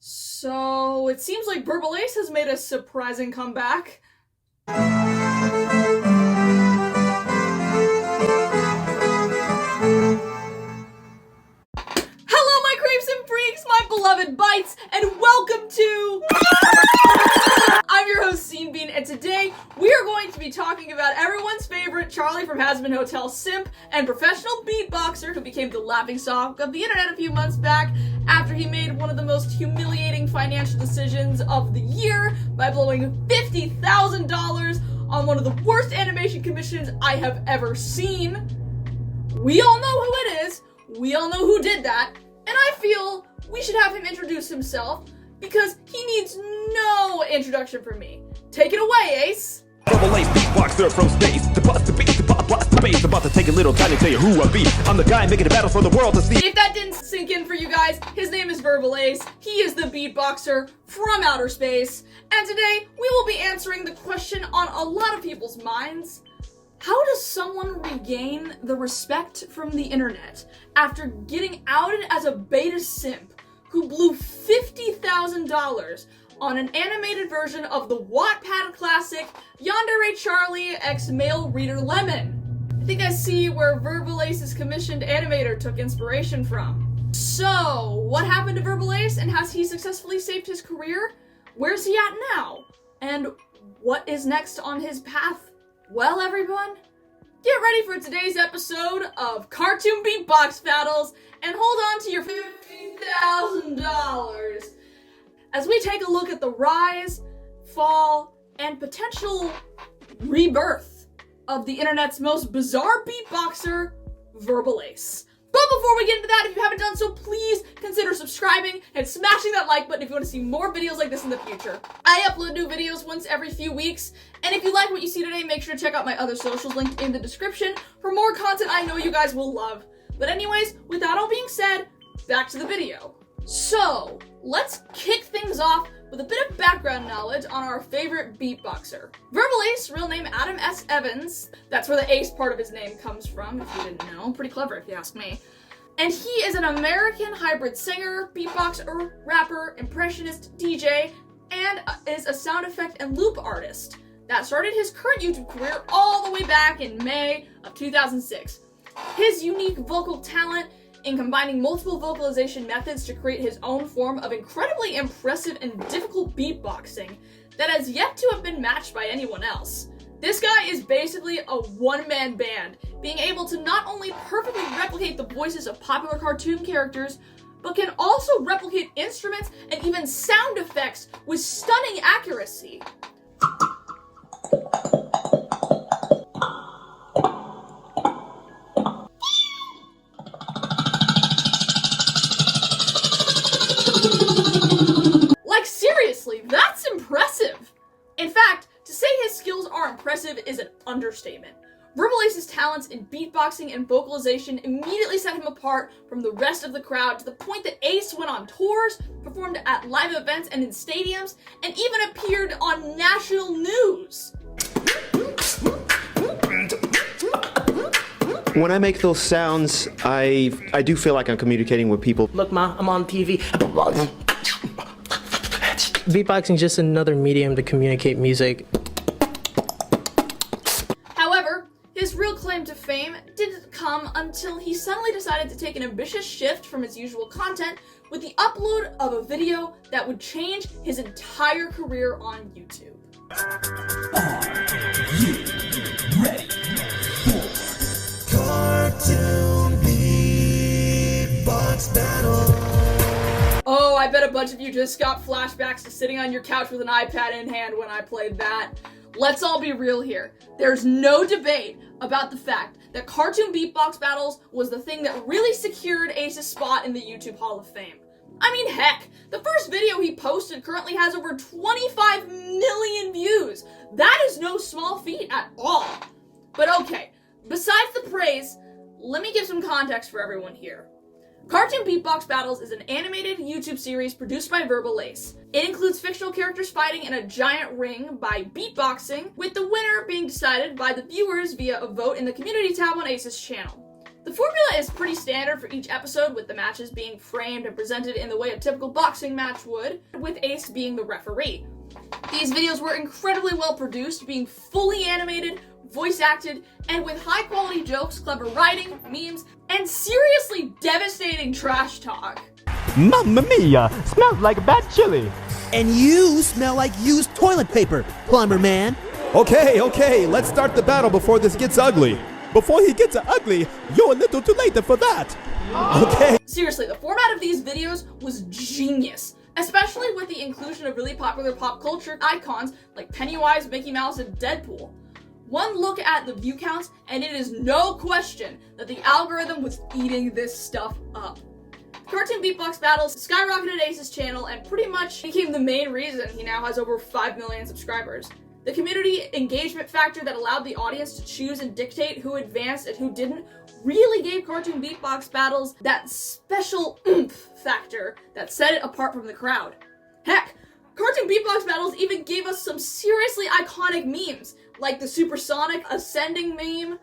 So, it seems like Verbalase has made a surprising comeback. Hello, my creeps and freaks, my beloved bytes, and welcome to... I'm your host, Scenebean, and today we are going to be talking about everyone's favorite Charlie from Hazbin Hotel simp and professional beatboxer who became the laughingstock of the internet a few months back after he made one of the most humiliating financial decisions of the year by blowing $50,000 on one of the worst animation commissions I have ever seen. We all know who it is, we all know who did that, and I feel we should have him introduce himself because he needs no introduction from me. Take it away, Ace. Verbalase beatboxer from space. To bust the beat, to blast the bass. About to take a little time to tell you who I be. I'm the guy making a battle for the world to see. If that didn't sink in for you guys, his name is Verbalase. He is the beatboxer from outer space. And today, we will be answering the question on a lot of people's minds. How does someone regain the respect from the internet after getting outed as a beta simp who blew $50,000 on an animated version of the wattpad classic Yandere Charlie x Male Reader Lemon? I think I see where Verbalase's commissioned animator took inspiration from. So, what happened to Verbalase, and has he successfully saved his career? Where's he at now? And what is next on his path? Well, everyone, get ready for today's episode of Cartoon Beatbox Battles and hold on to your $50,000 as we take a look at the rise, fall, and potential rebirth of the internet's most bizarre beatboxer, Verbalase. But before we get into that, if you haven't done so, please consider subscribing and smashing that like button if you want to see more videos like this in the future. I upload new videos once every few weeks, and if you like what you see today, make sure to check out my other socials linked in the description for more content I know you guys will love. But anyways, with that all being said, back to the video. So, let's kick things off with a bit of background knowledge on our favorite beatboxer. Verbalase, real name Adam S. Evans. That's where the Ace part of his name comes from, if you didn't know. Pretty clever, if you ask me. And he is an American hybrid singer, beatboxer, rapper, impressionist, DJ, and is a sound effect and loop artist that started his current YouTube career all the way back in May of 2006. His unique vocal talent in combining multiple vocalization methods to create his own form of incredibly impressive and difficult beatboxing that has yet to have been matched by anyone else. This guy is basically a one-man band, being able to not only perfectly replicate the voices of popular cartoon characters, but can also replicate instruments and even sound effects with stunning accuracy. Seriously, that's impressive! In fact, to say his skills are impressive is an understatement. Verbalase's talents in beatboxing and vocalization immediately set him apart from the rest of the crowd to the point that Ace went on tours, performed at live events and in stadiums, and even appeared on national news. When I make those sounds, I do feel like I'm communicating with people. Look, Ma, I'm on TV. Beatboxing is just another medium to communicate music. However, his real claim to fame didn't come until he suddenly decided to take an ambitious shift from his usual content with the upload of a video that would change his entire career on YouTube. Are you ready for Cartoon Beatbox Battle? Oh, I bet a bunch of you just got flashbacks to sitting on your couch with an iPad in hand when I played that. Let's all be real here. There's no debate about the fact that Cartoon Beatbox Battles was the thing that really secured Ace's spot in the YouTube Hall of Fame. I mean, heck, the first video he posted currently has over 25 million views. That is no small feat at all. But okay, besides the praise, let me give some context for everyone here. Cartoon Beatbox Battles is an animated YouTube series produced by Verbalase. It includes fictional characters fighting in a giant ring by beatboxing, with the winner being decided by the viewers via a vote in the community tab on Ace's channel. The The formula is pretty standard for each episode, with the matches being framed and presented in the way a typical boxing match would, with Ace being the referee. These videos were incredibly well produced, being fully animated, voice acted, and with high quality jokes, clever writing, memes, and seriously devastating trash talk. Mamma mia! Smells like bad chili. And you smell like used toilet paper, plumber man. Okay, let's start the battle before this gets ugly. Before he gets ugly, you're a little too late for that. Okay. Seriously, the format of these videos was genius, especially with the inclusion of really popular pop culture icons like Pennywise, Mickey Mouse, and Deadpool. One look at the view counts, and it is no question that the algorithm was eating this stuff up. Cartoon beatbox battles skyrocketed Ace's channel and pretty much became the main reason he now has over 5 million subscribers. The community engagement factor that allowed the audience to choose and dictate who advanced and who didn't really gave cartoon beatbox battles that special oomph factor that set it apart from the crowd. Heck, cartoon beatbox battles even gave us some seriously iconic memes, like the supersonic ascending meme,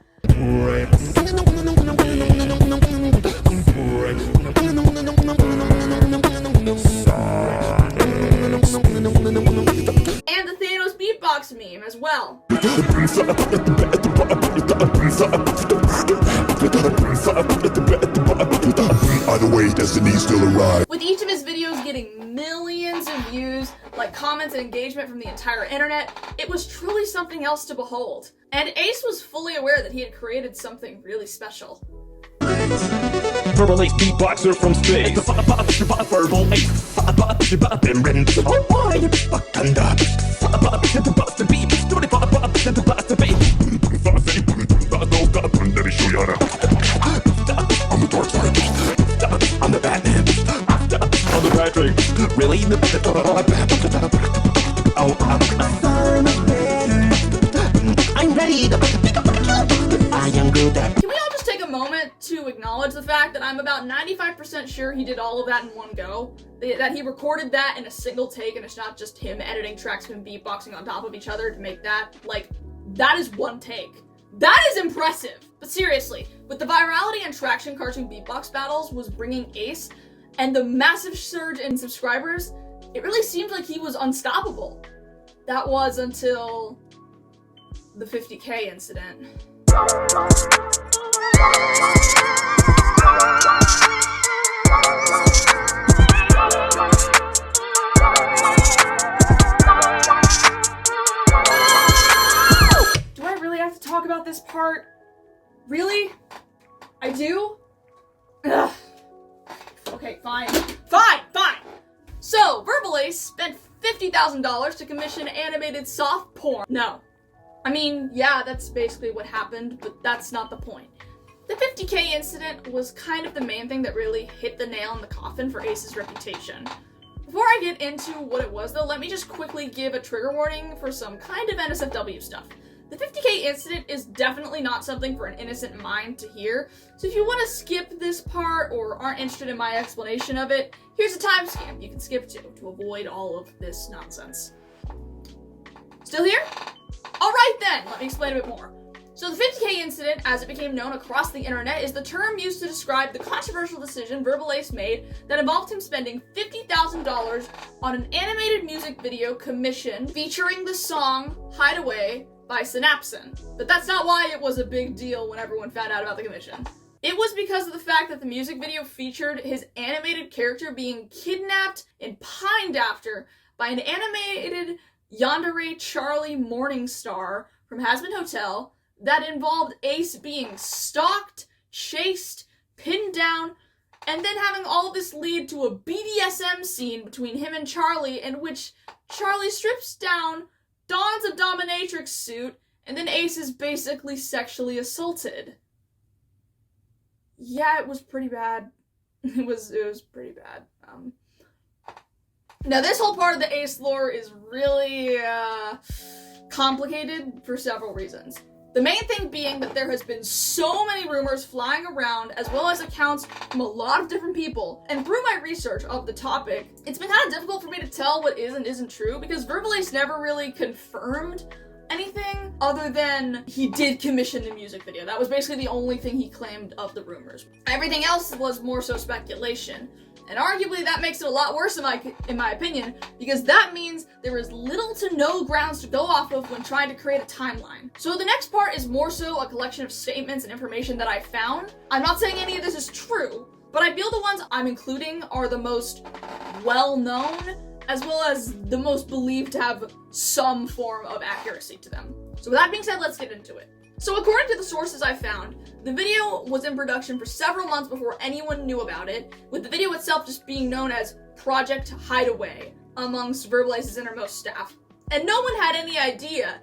and the Thanos beatbox meme as well. Either way, destiny's still arrive. With each of his videos getting millions of views, like comments and engagement from the entire internet, it was truly something else to behold. And Ace was fully aware that he had created something really special. Verbalase beatboxer from space. I'm the dark side. I'm the Batman. I'm the Patrick. Really? I'm ready. I am good at. Can we all just take a moment to acknowledge the fact that I'm about 95% sure he did all of that in one go? That he recorded that in a single take and it's not just him editing tracks from beatboxing on top of each other to make that? Like, that is one take. That is impressive! But seriously, with the virality and traction cartoon beatbox battles was bringing Ace, and the massive surge in subscribers, it really seemed like he was unstoppable. That was until the 50K incident. Do I really have to talk about this part? Really? I do? Ugh. Okay, fine. Fine! So, Verbalase spent $50,000 to commission animated soft porn. No. I mean, yeah, that's basically what happened, but that's not the point. The 50K incident was kind of the main thing that really hit the nail in the coffin for Ace's reputation. Before I get into what it was though, let me just quickly give a trigger warning for some kind of NSFW stuff. The 50K incident is definitely not something for an innocent mind to hear, so if you want to skip this part or aren't interested in my explanation of it, here's a timestamp you can skip to avoid all of this nonsense. Still here? Alright then, let me explain a bit more. So the 50K incident, as it became known across the internet, is the term used to describe the controversial decision Verbalase made that involved him spending $50,000 on an animated music video commission featuring the song Hideaway by Scenebean. But that's not why it was a big deal when everyone found out about the commission. It was because of the fact that the music video featured his animated character being kidnapped and pined after by an animated yandere Charlie Morningstar from Hazbin Hotel that involved Ace being stalked, chased, pinned down, and then having all of this lead to a BDSM scene between him and Charlie, in which Charlie strips down, dons a dominatrix suit, and then Ace is basically sexually assaulted. Yeah, it was pretty bad. It was pretty bad. Now this whole part of the Ace lore is really complicated for several reasons. The main thing being that there has been so many rumors flying around, as well as accounts from a lot of different people, and through my research of the topic, it's been kind of difficult for me to tell what is and isn't true, because Verbalase never really confirmed anything other than he did commission the music video. That was basically the only thing he claimed of the rumors. Everything else was more so speculation. And arguably that makes it a lot worse in my opinion, because that means there is little to no grounds to go off of when trying to create a timeline. So the next part is more so a collection of statements and information that I found. I'm not saying any of this is true, but I feel the ones I'm including are the most well-known, as well as the most believed to have some form of accuracy to them. So with that being said, let's get into it. So according to the sources I found, the video was in production for several months before anyone knew about it, with the video itself just being known as Project Hideaway amongst Verbalase's innermost staff. And no one had any idea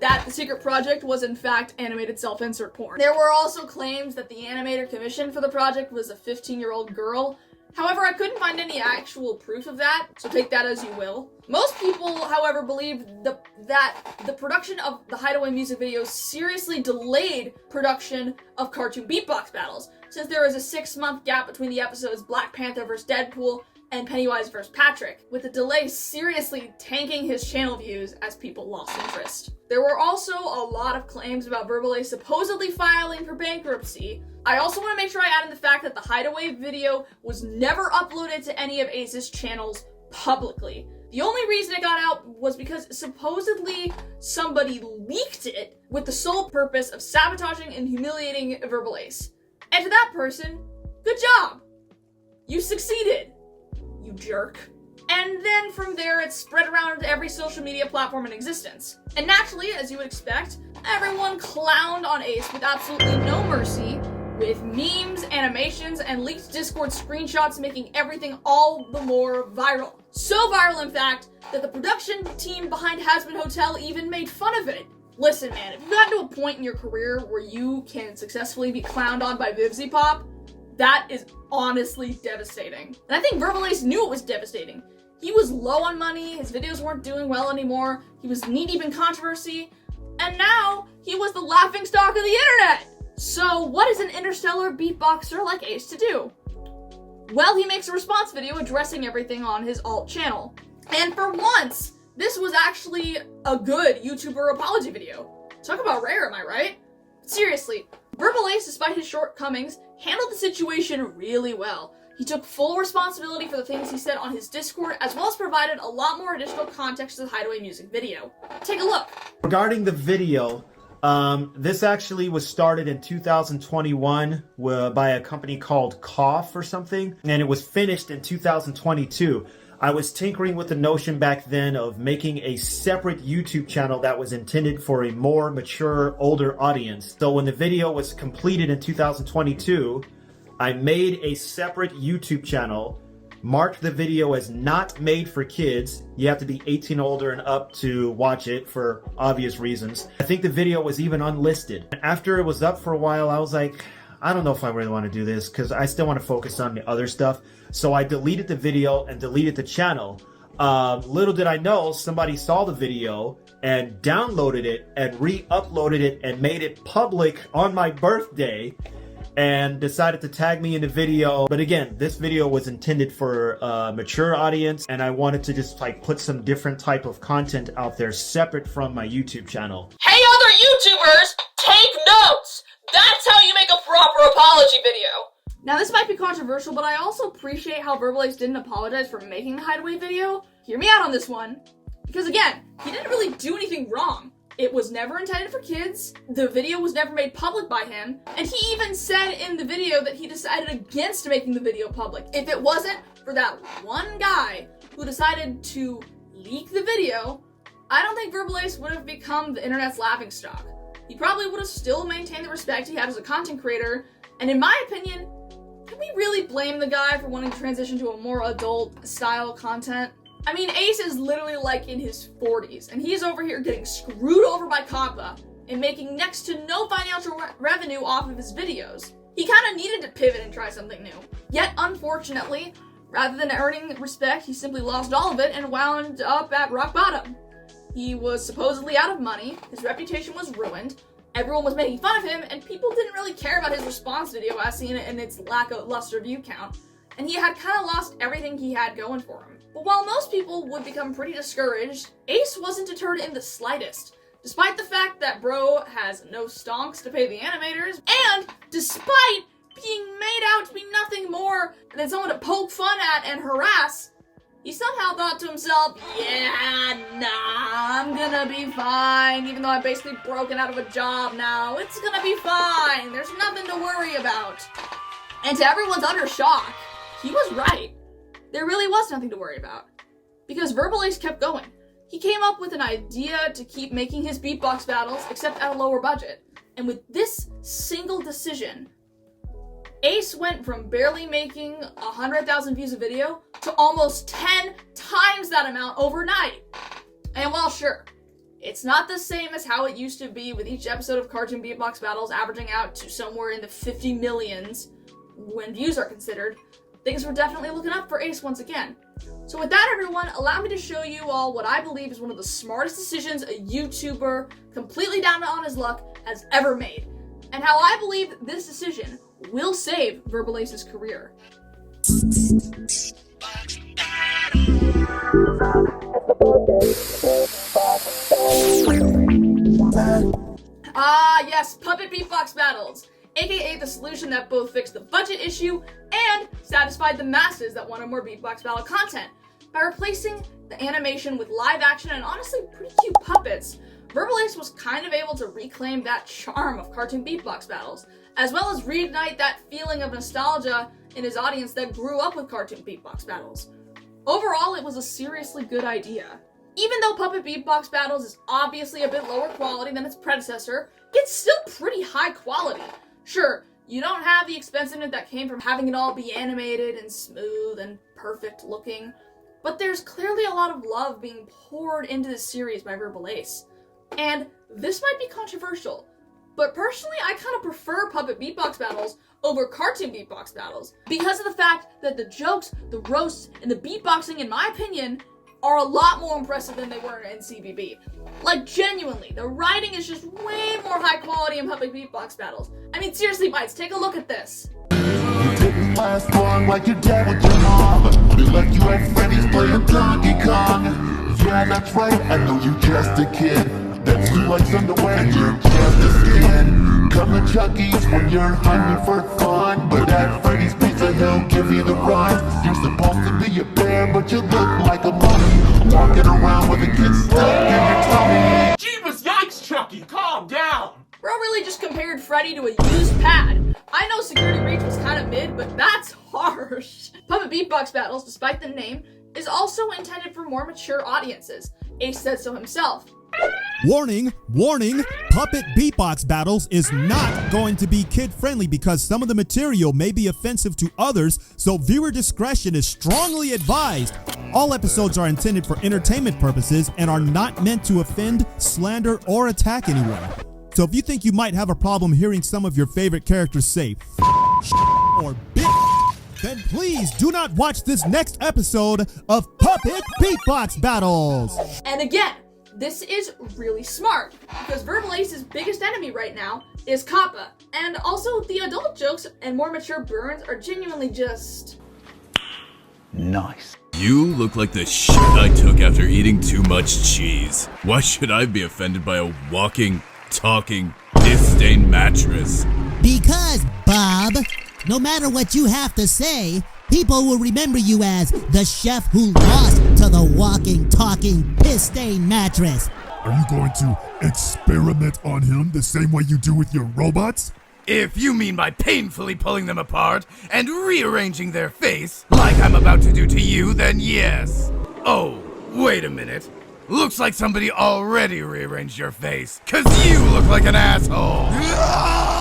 that the secret project was in fact animated self-insert porn. There were also claims that the animator commissioned for the project was a 15-year-old girl. However, I couldn't find any actual proof of that, so take that as you will. Most people, however, believe that the production of the Hideaway music video seriously delayed production of cartoon beatbox battles, since there was a 6-month gap between the episodes Black Panther vs. Deadpool and Pennywise vs. Patrick, with the delay seriously tanking his channel views as people lost interest. There were also a lot of claims about Verbalase supposedly filing for bankruptcy. I also want to make sure I add in the fact that the Hideaway video was never uploaded to any of Ace's channels publicly. The only reason it got out was because supposedly somebody leaked it with the sole purpose of sabotaging and humiliating Verbalase. And to that person, good job! You succeeded, you jerk. And then from there, it spread around every social media platform in existence. And naturally, as you would expect, everyone clowned on Ace with absolutely no mercy, with memes, animations, and leaked Discord screenshots making everything all the more viral. So viral, in fact, that the production team behind Hazbin Hotel even made fun of it. Listen, man, if you've gotten to a point in your career where you can successfully be clowned on by Vivzy Pop, that is honestly devastating. And I think Verbalase knew it was devastating. He was low on money, his videos weren't doing well anymore, he was knee-deep in controversy, and now he was the laughingstock of the internet! So what is an interstellar beatboxer like Ace to do? Well, he makes a response video addressing everything on his alt channel. And for once, this was actually a good YouTuber apology video. Talk about rare, am I right? Seriously, Verbalase, despite his shortcomings, handled the situation really well. He took full responsibility for the things he said on his Discord, as well as provided a lot more additional context to the Hideaway music video. Take a look. Regarding the video, this actually was started in 2021 by a company called Cough or something, and it was finished in 2022. I was tinkering with the notion back then of making a separate YouTube channel that was intended for a more mature, older audience. So when the video was completed in 2022, I made a separate YouTube channel, marked the video as not made for kids. You have to be 18 older and up to watch it for obvious reasons. I think the video was even unlisted. After it was up for a while, I was like, I don't know if I really want to do this because I still want to focus on the other stuff. So I deleted the video and deleted the channel. Little did I know, somebody saw the video and downloaded it and re-uploaded it and made it public on my birthday and decided to tag me in the video. But again, this video was intended for a mature audience, and I wanted to just like put some different type of content out there separate from my YouTube channel. Hey other YouTubers, take notes! That's how you make a proper apology video! Now this might be controversial, but I also appreciate how Verbalase didn't apologize for making the Hideaway video. Hear me out on this one. Because again, he didn't really do anything wrong. It was never intended for kids, the video was never made public by him, and he even said in the video that he decided against making the video public. If it wasn't for that one guy who decided to leak the video, I don't think Verbalase would have become the internet's laughingstock. He probably would have still maintained the respect he had as a content creator, and in my opinion, can we really blame the guy for wanting to transition to a more adult style content? I mean, Ace is literally like in his 40s, and he's over here getting screwed over by Kappa and making next to no financial revenue off of his videos. He kind of needed to pivot and try something new. Yet, unfortunately, rather than earning respect, he simply lost all of it and wound up at rock bottom. He was supposedly out of money, his reputation was ruined, everyone was making fun of him, and people didn't really care about his response video as seen in its lack of luster view count, and he had kind of lost everything he had going for him. But while most people would become pretty discouraged, Ace wasn't deterred in the slightest. Despite the fact that bro has no stonks to pay the animators, and despite being made out to be nothing more than someone to poke fun at and harass, he somehow thought to himself, yeah, nah, I'm gonna be fine, even though I'm basically broken out of a job now. It's gonna be fine. There's nothing to worry about. And to everyone's utter shock, he was right. There really was nothing to worry about. Because Verbalase kept going. He came up with an idea to keep making his beatbox battles, except at a lower budget. And with this single decision, Ace went from barely making 100,000 views a video to almost 10 times that amount overnight. And while sure, it's not the same as how it used to be with each episode of Cartoon Beatbox Battles averaging out to somewhere in the 50 millions when views are considered, things were definitely looking up for Ace once again. So with that, everyone, allow me to show you all what I believe is one of the smartest decisions a YouTuber completely down on his luck has ever made, and how I believe this decision will save Verbalase's career. Ah, yes, Puppet Beatbox Battles, aka the solution that both fixed the budget issue and satisfied the masses that wanted more beatbox battle content. By replacing the animation with live action and honestly pretty cute puppets, Verbalase was kind of able to reclaim that charm of cartoon beatbox battles, as well as reignite that feeling of nostalgia in his audience that grew up with cartoon beatbox battles. Overall, it was a seriously good idea. Even though Puppet Beatbox Battles is obviously a bit lower quality than its predecessor, it's still pretty high quality. Sure, you don't have the expensiveness that came from having it all be animated and smooth and perfect looking, but there's clearly a lot of love being poured into this series by Verbalase. And this might be controversial, but personally I kind of prefer Puppet Beatbox Battles over Cartoon Beatbox Battles because of the fact that the jokes, the roasts, and the beatboxing, in my opinion, are a lot more impressive than they were in CBB. Like, genuinely, the writing is just way more high quality in Puppet Beatbox Battles. I mean, seriously, Bytes, take a look at this. You didn't last long like your dad with your mom. They left you at Freddy's playing Donkey Kong. Yeah, that's right, I know you just a kid. That's who likes underwear and you're just a skin. Come to Chucky's when you're hungry for fun, but at Freddy's Pizza he'll give you the run. You're supposed to be a bear, but you look like a mummy, walking around with a kid stuck in your tummy. Jeebus yikes, Chucky, calm down! Bro really just compared Freddy to a used pad. I know Security Breach was kind of mid, but that's harsh. Puppet Beatbox Battles, despite the name, is also intended for more mature audiences. Ace said so himself. Warning, warning, Puppet Beatbox Battles is not going to be kid-friendly because some of the material may be offensive to others, so viewer discretion is strongly advised. All episodes are intended for entertainment purposes and are not meant to offend, slander, or attack anyone. So if you think you might have a problem hearing some of your favorite characters say or bitch, then please do not watch this next episode of Puppet Beatbox Battles. And again, this is really smart, because Verbalase's biggest enemy right now is Kappa, and also the adult jokes and more mature burns are genuinely just... Nice. You look like the shit I took after eating too much cheese. Why should I be offended by a walking, talking, piss-stained mattress? Because, Bob, no matter what you have to say, people will remember you as the chef who lost to the walking, talking, piss-stained mattress. Are you going to experiment on him the same way you do with your robots? If you mean by painfully pulling them apart and rearranging their face, like I'm about to do to you, then yes. Oh, wait a minute. Looks like somebody already rearranged your face, 'cause you look like an asshole.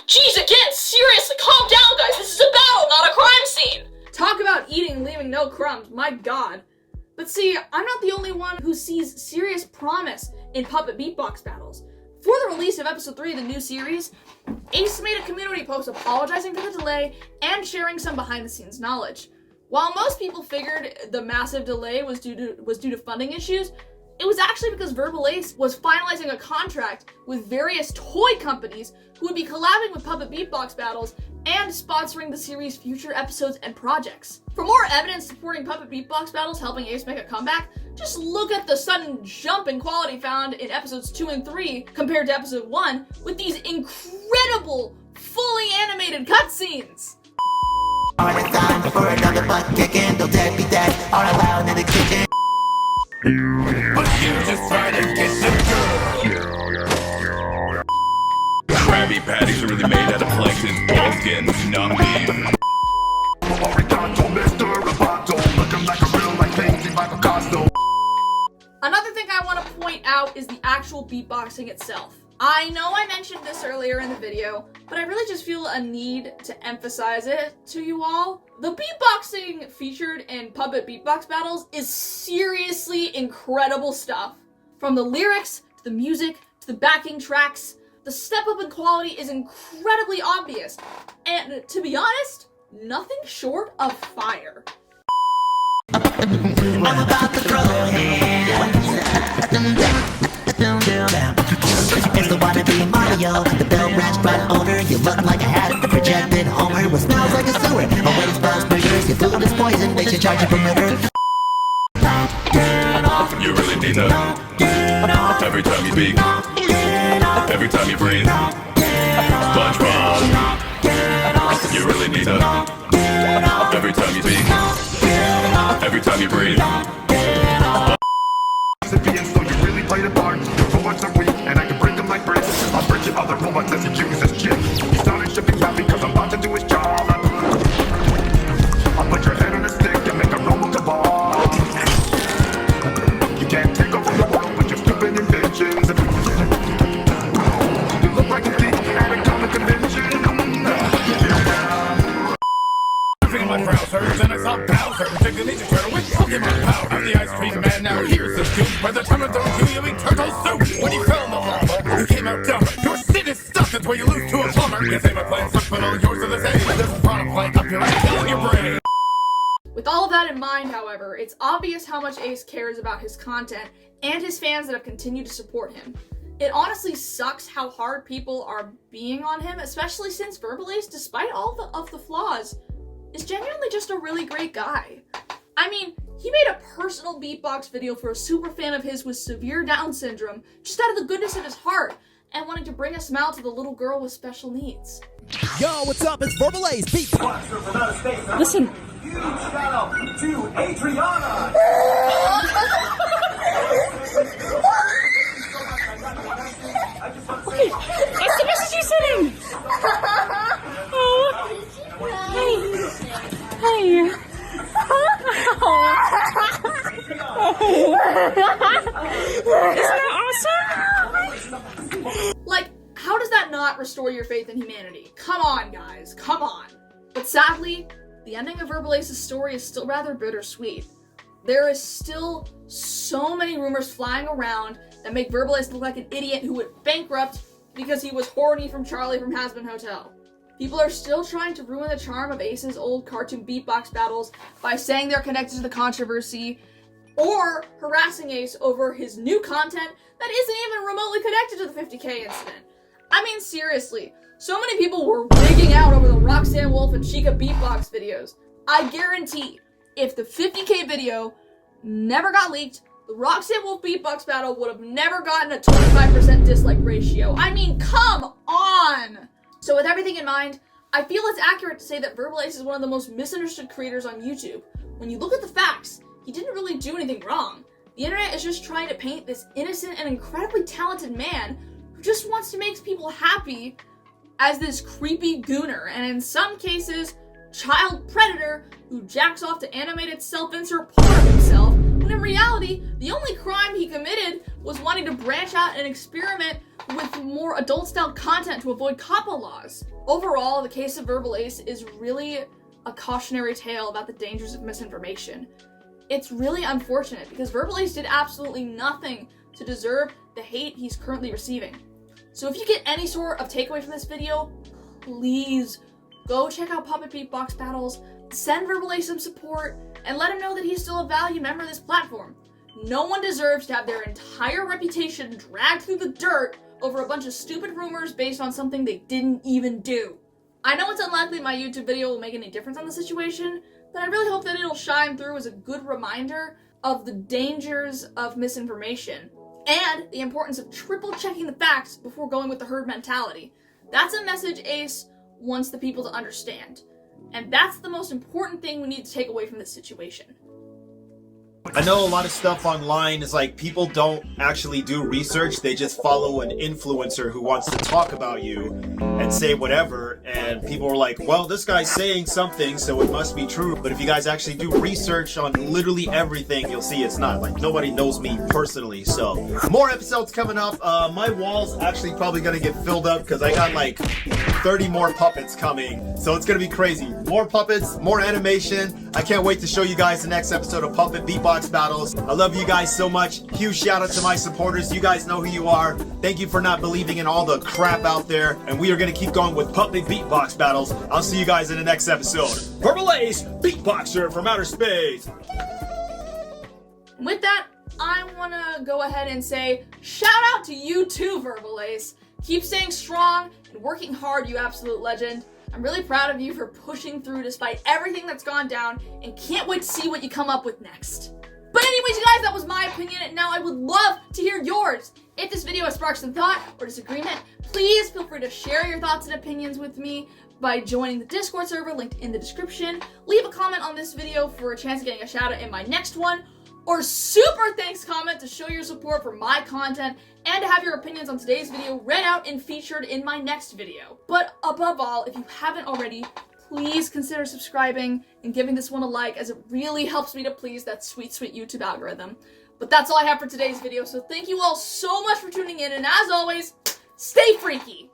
Jeez, again, seriously, calm down, guys. This is a battle, not a crime scene. Talk about eating, leaving no crumbs, my god. But see, I'm not the only one who sees serious promise in Puppet Beatbox Battles. For the release of episode 3 of the new series, Ace made a community post apologizing for the delay and sharing some behind-the-scenes knowledge. While most people figured the massive delay was due to funding issues, it was actually because Verbalase was finalizing a contract with various toy companies who would be collabing with Puppet Beatbox Battles and sponsoring the series' future episodes and projects. For more evidence supporting Puppet Beatbox Battles helping Ace make a comeback, just look at the sudden jump in quality found in episodes 2 and 3 compared to episode 1 with these incredible, fully animated cutscenes. It's time for another butt kicking, they'll dead be dead, all around in the kitchen. But you just try to get the girl. Krabby Patties are really made out of plankton, ball skin, not beef. Another thing I want to point out is the actual beatboxing itself. I know I mentioned this earlier in the video, but I really just feel a need to emphasize it to you all. The beatboxing featured in Puppet Beatbox Battles is seriously incredible stuff. From the lyrics, to the music, to the backing tracks, the step up in quality is incredibly obvious. And to be honest, nothing short of fire. I'm about to throw hands. It's the wannabe Mario, the Bill restaurant owner. You look like a hat, the projected Homer with smells like a sewer. Away spells burgers, your food is poison, they should charge you for murder. You really need to. Every time you speak, every time you breathe. SpongeBob. You really need to. Every time you speak, every time you breathe. So you really play the part. Your robots are weak, and I can break them like bricks. I'll break your other robots as you use as chips. He started shipping out because I'm about to do his job. I'll put your head on a stick and make a robot cabal. You can't take over the world with your stupid inventions. You look like a geek at a comic convention. In my browser, then I saw Bowser, take the Ninja Turtle with Pokemon power. I'm the ice cream man, now here's the scoop. By the time I don't do you eat turtle soup. When you fell in the lava, you came out dumber. Your shit is stuck, that's why you lose to a plumber. You say my plan sucks, but all yours are the same. There's a product plank up your ass, in your brain. With all of that in mind, however, it's obvious how much Ace cares about his content and his fans that have continued to support him. It honestly sucks how hard people are being on him, especially since Verbalase, despite all of the flaws, is genuinely just a really great guy. I mean, he made a personal beatbox video for a super fan of his with severe Down syndrome, just out of the goodness of his heart, and wanting to bring a smile to the little girl with special needs. Yo, what's up? It's Verbalase. Listen. Huge shout out to Adriana. Okay, it's the message you're sending. Oh, hey, hey. Isn't that awesome? Like, how does that not restore your faith in humanity? Come on, guys, come on. But sadly, the ending of Verbalase's story is still rather bittersweet. There is still so many rumors flying around that make Verbalase look like an idiot who went bankrupt because he was horny from Charlie from Hazbin Hotel. People are still trying to ruin the charm of Ace's old cartoon beatbox battles by saying they're connected to the controversy, or harassing Ace over his new content that isn't even remotely connected to the 50K incident. I mean, seriously, so many people were wigging out over the Roxanne Wolf and Chica beatbox videos. I guarantee, if the 50K video never got leaked, the Roxanne Wolf beatbox battle would have never gotten a 25% dislike ratio. I mean, come on! So with everything in mind, I feel it's accurate to say that Verbalase is one of the most misunderstood creators on YouTube. When you look at the facts, he didn't really do anything wrong. The internet is just trying to paint this innocent and incredibly talented man who just wants to make people happy as this creepy gooner, and in some cases, child predator who jacks off to animated self-insert porn of himself, when in reality, the only crime he committed was wanting to branch out and experiment with more adult-style content to avoid COPPA laws. Overall, the case of Verbalase is really a cautionary tale about the dangers of misinformation. It's really unfortunate because Verbalase did absolutely nothing to deserve the hate he's currently receiving. So if you get any sort of takeaway from this video, please go check out Puppet Beatbox Battles, send Verbalase some support, and let him know that he's still a valued member of this platform. No one deserves to have their entire reputation dragged through the dirt over a bunch of stupid rumors based on something they didn't even do. I know it's unlikely my YouTube video will make any difference on the situation, but I really hope that it'll shine through as a good reminder of the dangers of misinformation and the importance of triple checking the facts before going with the herd mentality. That's a message Ace wants the people to understand. And that's the most important thing we need to take away from this situation. I know a lot of stuff online is like people don't actually do research. They just follow an influencer who wants to talk about you and say whatever. And people are like, well, this guy's saying something, so it must be true. But if you guys actually do research on literally everything, you'll see it's not. Like, nobody knows me personally. So more episodes coming up. My wall's actually probably going to get filled up because I got like 30 more puppets coming. So it's going to be crazy. More puppets, more animation. I can't wait to show you guys the next episode of Puppet Beatbox Battles. I love you guys so much. Huge shout out to my supporters. You guys know who you are. Thank you for not believing in all the crap out there. And we are going to keep going with Puppet Beatbox Battles. I'll see you guys in the next episode. Verbalase, Beatboxer from outer space. With that, I want to go ahead and say shout out to you too, Verbalase. Keep staying strong and working hard, you absolute legend. I'm really proud of you for pushing through despite everything that's gone down and can't wait to see what you come up with next. But anyways, you guys, that was my opinion, and now I would love to hear yours. If this video has sparked some thought or disagreement, please feel free to share your thoughts and opinions with me by joining the Discord server linked in the description. Leave a comment on this video for a chance of getting a shout out in my next one, or super thanks comment to show your support for my content and to have your opinions on today's video read out and featured in my next video. But above all, if you haven't already, please consider subscribing and giving this one a like, as it really helps me to please that sweet, sweet YouTube algorithm. But that's all I have for today's video, so thank you all so much for tuning in, and as always, stay freaky!